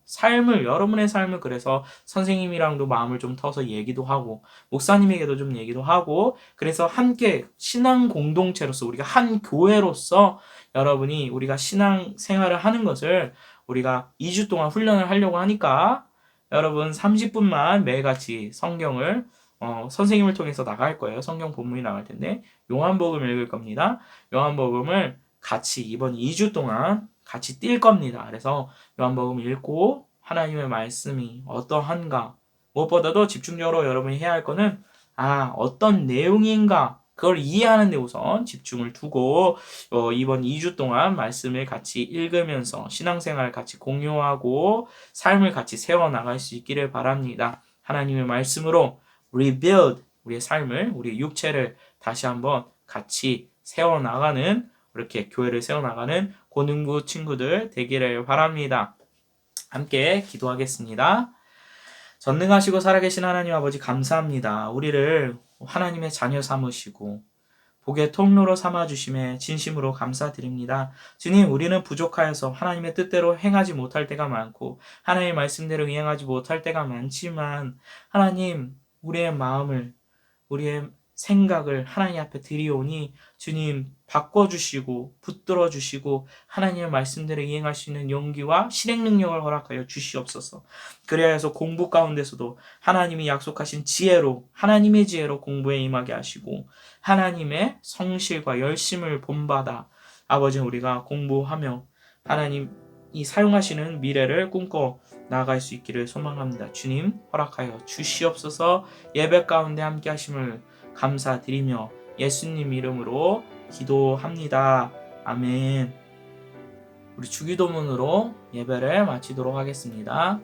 여러분의 삶을 그래서 선생님이랑도 마음을 좀 터서 얘기도 하고 목사님에게도 좀 얘기도 하고 그래서 함께 신앙 공동체로서 우리가 한 교회로서 여러분이 우리가 신앙 생활을 하는 것을 우리가 2주 동안 훈련을 하려고 하니까 여러분 30분만 매일같이 성경을 선생님을 통해서 나갈 거예요. 성경 본문이 나갈 텐데 요한복음을 읽을 겁니다. 요한복음을 같이 이번 2주 동안 같이 뛸 겁니다. 그래서 요한복음 읽고 하나님의 말씀이 어떠한가, 무엇보다도 집중적으로 여러분이 해야 할 거는 어떤 내용인가 그걸 이해하는 데 우선 집중을 두고 이번 2주 동안 말씀을 같이 읽으면서 신앙생활을 같이 공유하고 삶을 같이 세워나갈 수 있기를 바랍니다. 하나님의 말씀으로 rebuild 우리의 삶을, 우리의 육체를 다시 한번 같이 세워나가는, 이렇게 교회를 세워나가는 고능구 친구들 되기를 바랍니다. 함께 기도하겠습니다. 전능하시고 살아계신 하나님 아버지 감사합니다. 우리를 하나님의 자녀 삼으시고 복의 통로로 삼아주심에 진심으로 감사드립니다. 주님, 우리는 부족하여서 하나님의 뜻대로 행하지 못할 때가 많고 하나님의 말씀대로 이행하지 못할 때가 많지만 하나님, 우리의 마음을, 우리의 생각을 하나님 앞에 드리오니 주님 바꿔주시고 붙들어주시고 하나님의 말씀대로 이행할 수 있는 용기와 실행 능력을 허락하여 주시옵소서. 그래야 해서 공부 가운데서도 하나님이 약속하신 지혜로, 하나님의 지혜로 공부에 임하게 하시고 하나님의 성실과 열심을 본받아 아버지 우리가 공부하며 하나님이 사용하시는 미래를 꿈꿔 나아갈 수 있기를 소망합니다. 주님 허락하여 주시옵소서. 예배 가운데 함께 하심을 감사드리며 예수님 이름으로 기도합니다. 아멘. 우리 주기도문으로 예배를 마치도록 하겠습니다.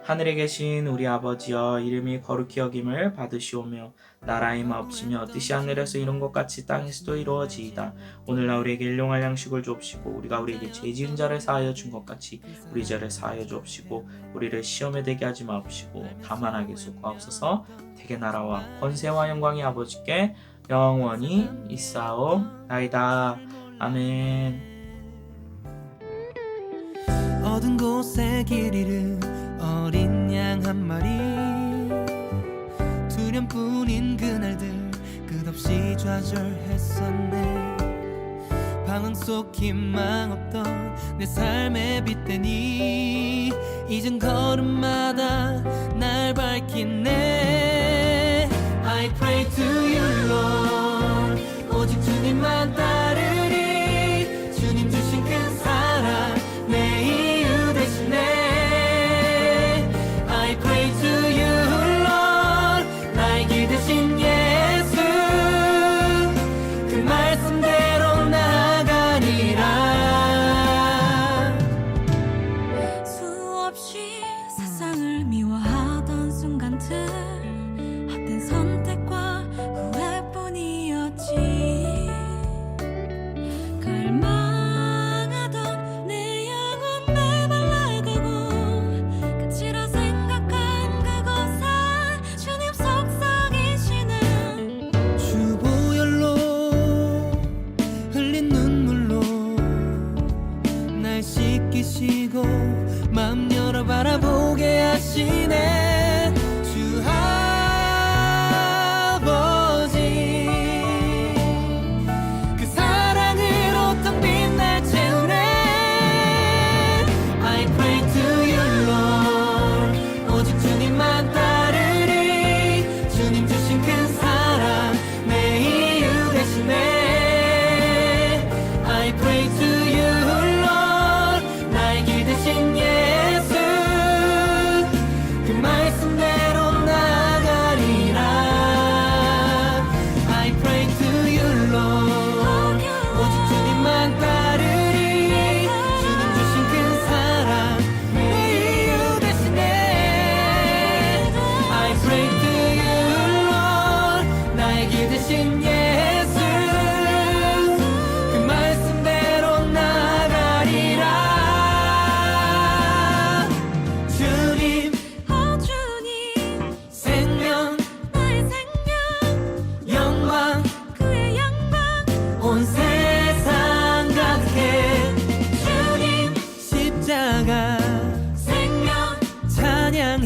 하늘에 계신 우리 아버지여, 이름이 거룩히 여김을 받으시오며 나라의 마옵시며 뜻이 하늘에서 이룬 것 같이 땅에서도 이루어지이다. 오늘날 우리에게 일용할 양식을 주옵시고 우리가 우리에게 죄 지은 자를 사하여 준 것 같이 우리 죄를 사하여 주옵시고 우리를 시험에 들게 하지 마옵시고 다만 악에서 구하옵소서. 대개 나라와 권세와 영광이 아버지께 영원히 있사옵나이다. 아멘. 어두운 곳에 길 잃은 어린 양 한 마리, 두려움뿐인 그날들 끝없이 좌절했었네. 방황 속 희망 없던 내 삶의 빛대니 이젠 걸음마다 날 밝히네. I pray to you Lord, 오직 주님만 따르리. 주님 주신 큰 사랑 내 이유 되시네. I pray to you Lord, 나의 길 되신 예수, 그 말씀대로 나아가리라. 수없이 세상을 미워하던 순간들, 헛된 선택과 후회뿐이었지. 갈망하던 내 영혼 메말라가고 끝이라 생각한 그곳에 주님 속삭이시는 주보혈로 흘린 눈물로 날 씻기시고 마음 열어 바라보게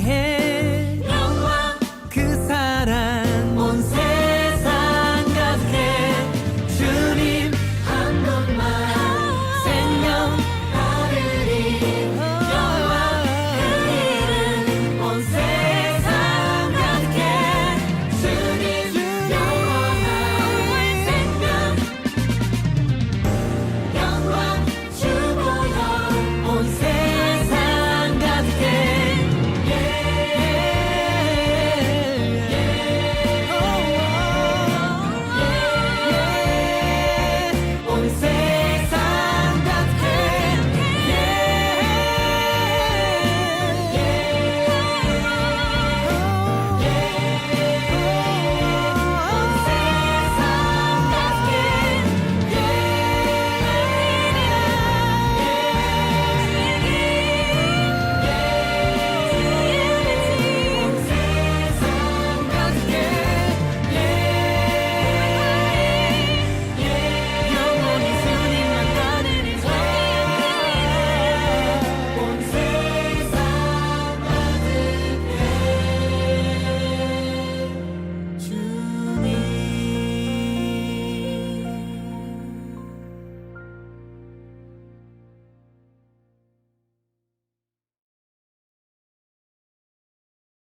해